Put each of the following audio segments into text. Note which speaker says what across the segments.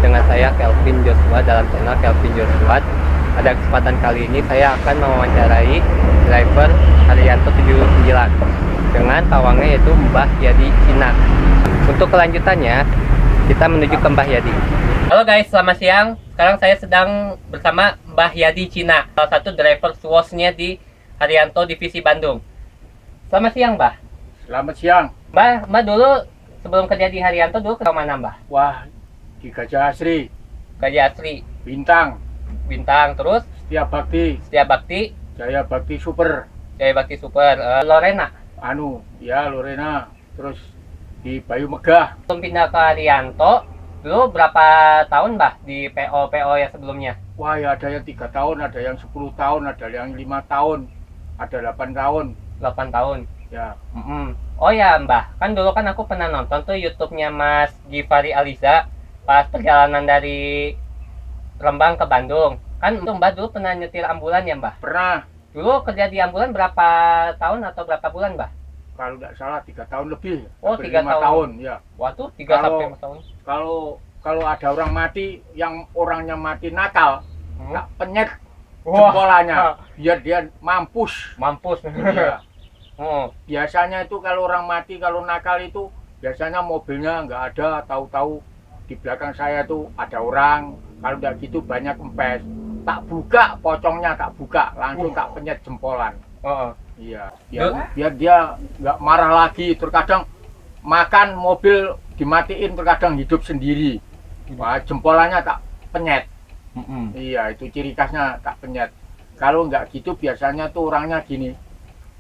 Speaker 1: Dengan saya Kelvin Joshua dalam channel Kelvin Joshua. Pada kesempatan kali ini saya akan mewawancarai driver Haryanto 79 dengan pawangnya yaitu Mbah Yadi Cina. Untuk kelanjutannya kita menuju ke Mbah Yadi. Halo guys, selamat siang. Sekarang saya sedang bersama Mbah Yadi Cina, salah satu driver SWOS-nya di Haryanto Divisi Bandung. Selamat siang, Mbah.
Speaker 2: Selamat siang.
Speaker 1: Mbah dulu sebelum kerja di Haryanto dulu ke mana, Mbah?
Speaker 2: Wah, di Gajah Asri,
Speaker 1: Gajah Asri,
Speaker 2: Bintang,
Speaker 1: terus Setia Bakti,
Speaker 2: Jaya Bakti Super,
Speaker 1: Lorena,
Speaker 2: Lorena, terus di Bayu Megah.
Speaker 1: Sebelum pindah ke Haryanto, dulu berapa tahun, Mbah, di PO ya sebelumnya?
Speaker 2: Wah, ya ada yang 3 tahun, ada yang 10 tahun, ada yang 5 tahun, ada 8 tahun.
Speaker 1: 8 tahun?
Speaker 2: Ya.
Speaker 1: Oh ya, Mbah, kan dulu kan aku pernah nonton tuh YouTube-nya Mas Givari Aliza pas perjalanan dari Rembang ke Bandung. Kan Mbah dulu pernah nyetir ambulan ya, Mbah?
Speaker 2: Pernah.
Speaker 1: Dulu kerja di ambulan berapa tahun atau berapa bulan, Mbah?
Speaker 2: Kalau tidak salah 3 tahun lebih.
Speaker 1: Oh, 3 tahun.
Speaker 2: Ya.
Speaker 1: Waduh, 3 sampai 5 tahun.
Speaker 2: Kalau ada orang mati, yang orangnya mati nakal, tak penyet
Speaker 1: Wah.
Speaker 2: jempolanya, biar dia mampus. Iya. Biasanya itu kalau orang mati, kalau nakal itu biasanya mobilnya nggak ada, tahu-tahu di belakang saya tuh ada orang. Kalau tidak gitu banyak kempes, tak buka pocongnya, tak buka langsung tak penyet jempolan. Iya, biar dia nggak marah lagi. Terkadang makan mobil dimatiin, terkadang hidup sendiri. Wah, jempolannya tak penyet. Iya, itu ciri khasnya tak penyet. Kalau nggak gitu biasanya tuh orangnya gini,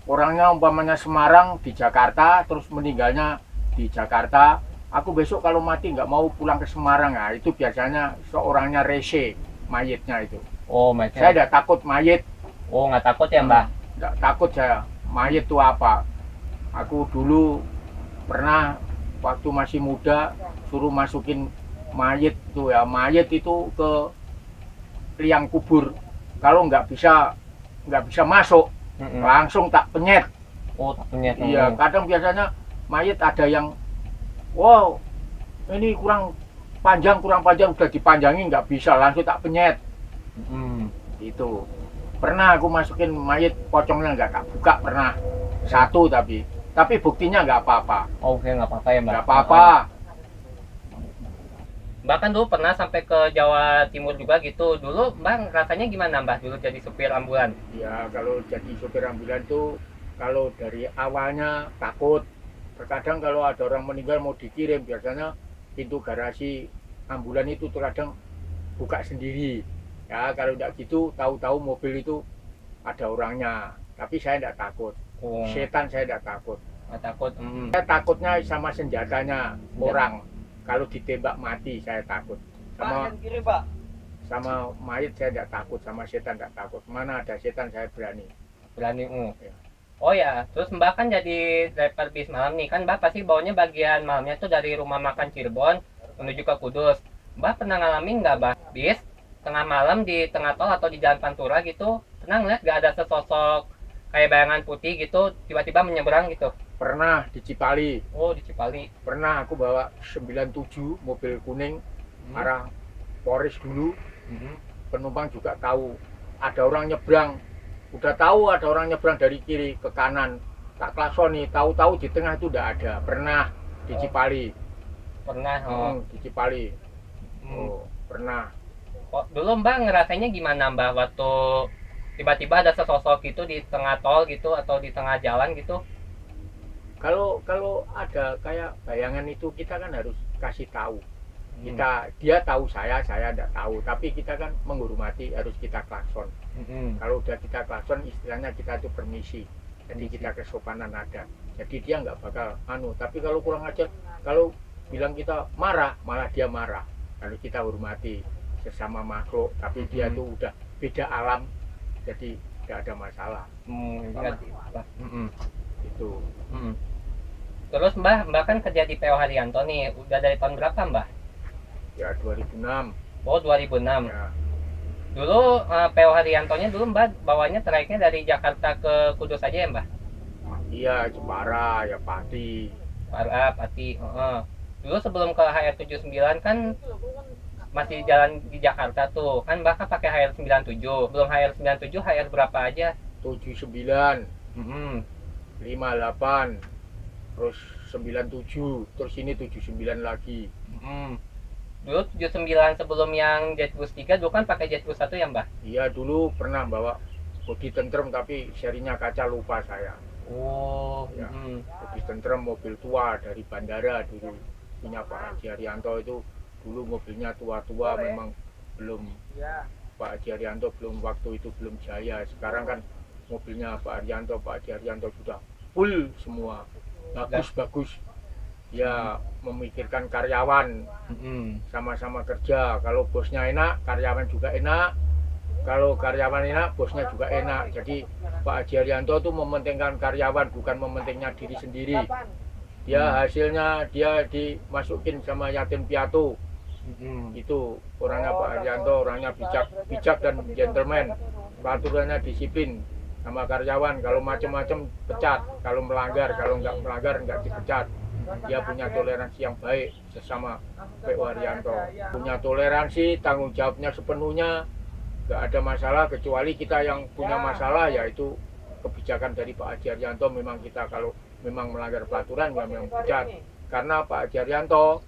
Speaker 2: orangnya umpamanya Semarang di Jakarta, terus meninggalnya di Jakarta. Aku besok kalau mati nggak mau pulang ke Semarang, nah itu biasanya seorangnya rese mayitnya itu.
Speaker 1: Oh, mayitnya.
Speaker 2: Saya tidak takut mayit.
Speaker 1: Oh, nggak takut ya, Mbah?
Speaker 2: Nggak takut saya. Mayit itu apa? Aku dulu pernah waktu masih muda suruh masukin mayit tuh ya, mayit itu ke liang kubur. Kalau nggak bisa masuk, langsung tak penyet.
Speaker 1: Oh, tak penyet.
Speaker 2: Iya, kadang biasanya mayit ada yang wow, ini kurang panjang udah dipanjangin nggak bisa, langsung tak penyet. Itu pernah aku masukin mayit, pocongnya nggak tak buka, pernah satu tapi buktinya nggak apa-apa.
Speaker 1: Oke, nggak apa-apa ya, Mbak?
Speaker 2: Nggak apa-apa.
Speaker 1: Bahkan dulu pernah sampai ke Jawa Timur juga gitu. Dulu Mbak rasanya gimana, Mbak, dulu jadi supir ambulan?
Speaker 2: Ya, kalau jadi supir ambulan tuh kalau dari awalnya takut. Terkadang kalau ada orang meninggal mau dikirim, biasanya pintu garasi ambulan itu terkadang buka sendiri. Ya, kalau tidak gitu, tahu-tahu mobil itu ada orangnya. Tapi saya tidak takut. Setan saya tidak takut.
Speaker 1: Nggak takut.
Speaker 2: Saya takutnya sama senjatanya orang. Kalau ditembak mati saya takut. Sama mayit saya tidak takut, sama setan tidak takut. Mana ada setan saya berani.
Speaker 1: Ya. Oh ya, terus Mbak kan jadi driver bis malam nih, kan Mbak pasti bawanya bagian malamnya tuh dari rumah makan Cirebon menuju ke Kudus. Mbak pernah ngalamin nggak, Mbak, bis tengah malam di tengah tol atau di Jalan Pantura gitu, pernah ngeliat nggak ada sesosok kayak bayangan putih gitu tiba-tiba menyeberang gitu?
Speaker 2: Pernah di Cipali.
Speaker 1: Oh, di Cipali.
Speaker 2: Pernah aku bawa 97 mobil kuning arah Polres dulu. Penumpang juga tahu ada orang nyebrang. Udah tahu ada orang nyebrang dari kiri ke kanan, tak klaksoni, tahu-tahu di tengah itu udah ada. Pernah di Cipali.
Speaker 1: Pernah.
Speaker 2: Di Cipali. Pernah.
Speaker 1: Dulu Mbak ngerasainnya gimana, Mbak, waktu tiba-tiba ada sesosok gitu di tengah tol gitu atau di tengah jalan gitu?
Speaker 2: Kalau ada kayak bayangan itu kita kan harus kasih tahu. Dia tahu saya tidak tahu, tapi kita kan menghormati, harus kita klakson. Kalau udah kita klakson, istilahnya kita itu permisi, jadi kita kesopanan ada, jadi dia nggak bakal tapi kalau kurang ajar, kalau bilang kita marah, malah dia marah. Lalu kita hormati sesama makhluk, tapi dia tuh udah beda alam, jadi nggak ada masalah. Itu.
Speaker 1: Terus Mbah kan kerja di PO Haryanto nih, udah dari tahun berapa Mbah?
Speaker 2: Ya 2006.
Speaker 1: Oh 2006.
Speaker 2: Ya.
Speaker 1: Dulu PO Haryantonya dulu Mbah bawanya trayeknya dari Jakarta ke Kudus aja ya Mbah?
Speaker 2: Iya, Jepara, ya Pati.
Speaker 1: Pati. Dulu sebelum ke HR79 kan masih jalan di Jakarta tuh. Kan Mbah kan pakai HR97. Belum HR97, HR berapa aja?
Speaker 2: 79. 58. Terus 97. Terus ini 79 lagi.
Speaker 1: Dulu 79 sebelum yang Jetbus 3 dulu kan pakai Jetbus 1 ya Mbah?
Speaker 2: Iya, dulu pernah bawa bodi tentrem tapi serinya kaca lupa saya.
Speaker 1: Oh,
Speaker 2: ya. Bodi tentrem mobil tua dari bandara dulu punya Pak Haji Haryanto. Itu dulu mobilnya tua-tua, memang belum, Pak Haji Haryanto belum, waktu itu belum jaya. Sekarang kan mobilnya Pak Haji Haryanto sudah full semua, bagus-bagus. Ya memikirkan karyawan, sama-sama kerja. Kalau bosnya enak, karyawan juga enak. Kalau karyawan enak, bosnya juga enak. Jadi Pak Haji Haryanto itu mementingkan karyawan, bukan mementingnya diri sendiri. Dia hasilnya dia dimasukin sama yatim piatu. Itu orangnya Pak Haryanto, orangnya bijak dan gentleman. Peraturannya disiplin sama karyawan. Kalau macam-macam pecat, kalau nggak melanggar nggak dipecat. Dia punya toleransi yang baik sesama PO Haryanto. Punya toleransi, tanggung jawabnya sepenuhnya, nggak ada masalah. Kecuali kita yang punya masalah, yaitu kebijakan dari Pak Haji Haryanto. Memang kita kalau memang melanggar peraturan ya memang pecat. Karena Pak Haji Haryanto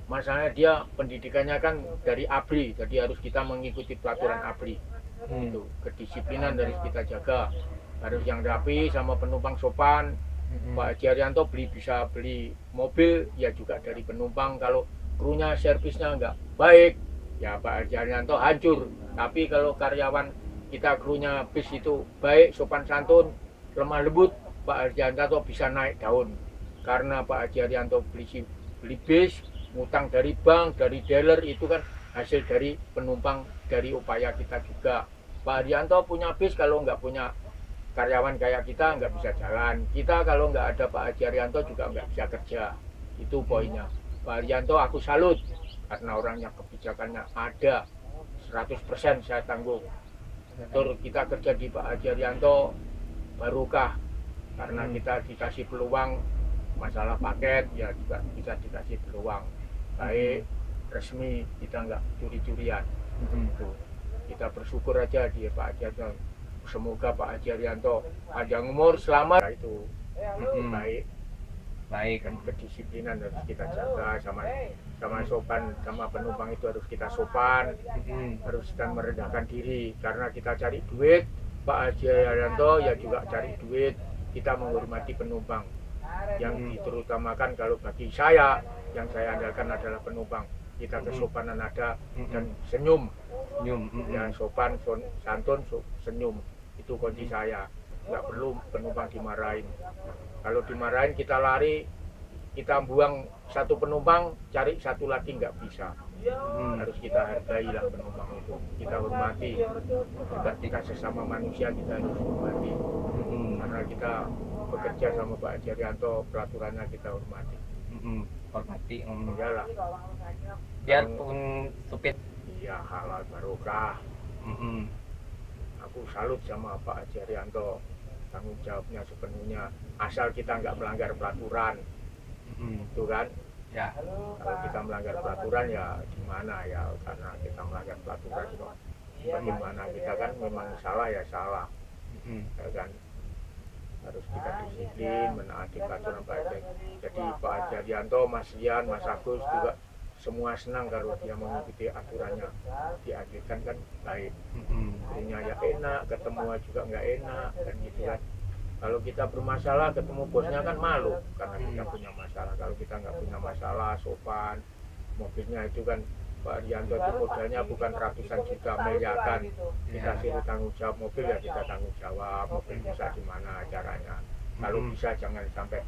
Speaker 2: masalahnya dia pendidikannya kan dari ABRI, jadi harus kita mengikuti peraturan ABRI. Itu kedisiplinan harus kita jaga, harus yang rapi sama penumpang sopan. Pak Haji Haryanto bisa beli mobil ya juga dari penumpang. Kalau krunya servisnya nggak baik ya Pak Haji Haryanto hancur. Tapi kalau karyawan kita krunya bis itu baik, sopan santun, lemah lembut, Pak Haji Haryanto bisa naik daun. Karena Pak Haji Haryanto beli bis, ngutang dari bank, dari dealer, itu kan hasil dari penumpang, dari upaya kita juga. Pak Haryanto punya bis, kalau nggak punya karyawan kayak kita nggak bisa jalan. Kita kalau nggak ada Pak Haji Haryanto juga nggak bisa kerja. Itu poinnya. Pak Haryanto aku salut karena orangnya, kebijakannya ada 100% saya tanggung. Terus kita kerja di Pak Haji Haryanto barokah karena kita dikasih peluang masalah paket ya juga bisa dikasih peluang baik resmi, kita nggak curi-curian. Itu kita bersyukur aja di Pak Haji Haryanto. Semoga Pak Haji Haryanto panjang umur, selamat. Itu baik kan, kedisiplinan harus kita jaga, sama sopan sama penumpang itu harus kita sopan, harus kita merendahkan diri karena kita cari duit. Pak Haji Haryanto ya juga cari duit, kita menghormati penumpang. Yang terutamakan kalau bagi saya, yang saya andalkan adalah penumpang. Kita kesopanan ada dan senyum. Ya sopan, santun, senyum. Itu kunci saya. Nggak perlu penumpang dimarahin. Kalau dimarahin kita lari, kita buang satu penumpang, cari satu lagi nggak bisa. Harus kita hargailah penumpang itu. Kita hormati. Kita sesama manusia kita harus hormati. Karena kita bekerja sama Pak Haji Haryanto, peraturannya kita hormati.
Speaker 1: Hormati.
Speaker 2: Iyalah.
Speaker 1: Biarpun supir.
Speaker 2: Iya, halal barokah. Aku salut sama Pak Haji Haryanto, tanggung jawabnya sepenuhnya, asal kita nggak melanggar peraturan. Itu kan ya, kalau kita melanggar peraturan ya gimana ya, karena kita melanggar peraturan kok bagaimana, kita kan memang salah ya salah, ya kan harus kita disiplin menaati peraturan Pak Haji. Jadi Pak Haji Haryanto, Mas Rian, Mas Agus juga semua senang kalau dia mengikuti aturannya. Diajukan kan baik, punya ya enak, ketemu juga nggak enak kan gitu kan. Kalau kita bermasalah ketemu bosnya kan malu karena kita punya masalah. Kalau kita nggak punya masalah, sopan, mobilnya itu kan Pak Rianto itu modalnya bukan ratusan juta, miliaran. Kita suruh tanggung jawab mobil ya kita tanggung jawab, mobil bisa gimana caranya. Kalau bisa jangan sampai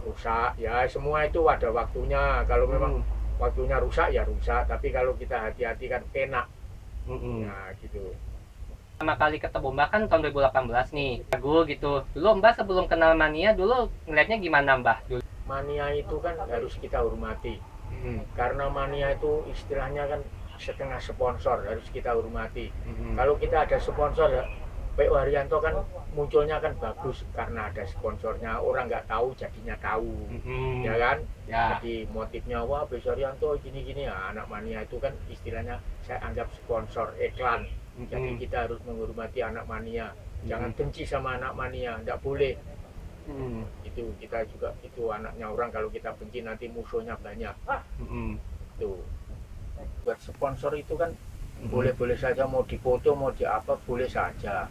Speaker 2: rusak, ya semua itu ada waktunya. Kalau memang waktunya rusak ya rusak, tapi kalau kita hati-hati kan enak. Nah gitu.
Speaker 1: Pertama kali ketemu Mbah kan tahun 2018 nih, ragu gitu. Dulu Mbah sebelum kenal Mania dulu ngeliatnya gimana Mbah? Dulu
Speaker 2: Mania itu kan harus kita hormati. Karena Mania itu istilahnya kan setengah sponsor, harus kita hormati. Kalau kita ada sponsor, P.O. Haryanto kan munculnya kan bagus karena ada sponsornya. Orang nggak tahu jadinya tahu, ya kan? Ya. Jadi motifnya wah P.O. Haryanto gini-gini ya. Anak Mania itu kan istilahnya saya anggap sponsor iklan. Jadi kita harus menghormati anak Mania. Jangan benci sama anak Mania, nggak boleh. Itu kita juga itu anaknya orang, kalau kita benci nanti musuhnya banyak. Tuh buat sponsor itu kan boleh-boleh saja, mau dipoto mau di apa boleh saja.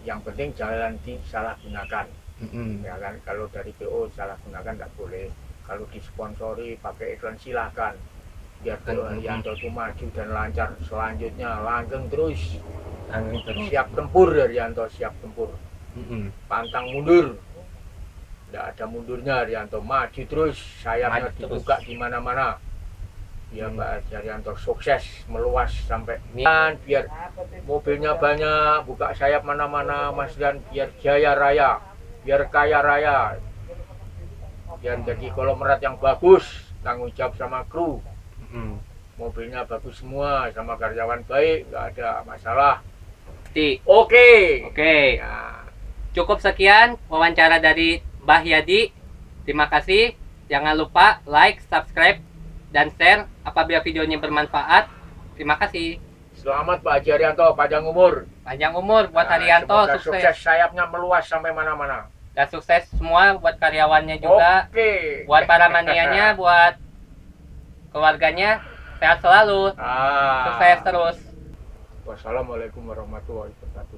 Speaker 2: Yang penting jangan disalahgunakan. Ya kan, kalau dari PO salah gunakan nggak boleh. Kalau disponsori pakai iklan silahkan, biar P.O. Haryanto itu maju dan lancar. Selanjutnya langgeng terus. Siap tempur Haryanto, siap tempur. Pantang mundur, tidak ada mundurnya. Haryanto maju terus, sayapnya dibuka di mana-mana. Ya Pak Haryanto sukses meluas sampai biar mobilnya banyak, buka sayap mana-mana Mas, dan biar jaya raya, biar kaya raya, biar jadi konglomerat yang bagus, tanggung jawab sama kru. Mobilnya bagus semua, sama karyawan baik, nggak ada masalah. Oke.
Speaker 1: Ya. Cukup sekian wawancara dari Mbah Yadi. Terima kasih. Jangan lupa like, subscribe, dan share apabila videonya bermanfaat. Terima kasih.
Speaker 2: Selamat Pak Haji Haryanto, panjang umur.
Speaker 1: Panjang umur buat Haryanto,
Speaker 2: sukses sayapnya meluas sampai mana-mana.
Speaker 1: Dan sukses semua buat karyawannya juga. Buat para manianya, buat keluarganya, sehat selalu. Sukses terus.
Speaker 2: Wassalamualaikum warahmatullahi wabarakatuh.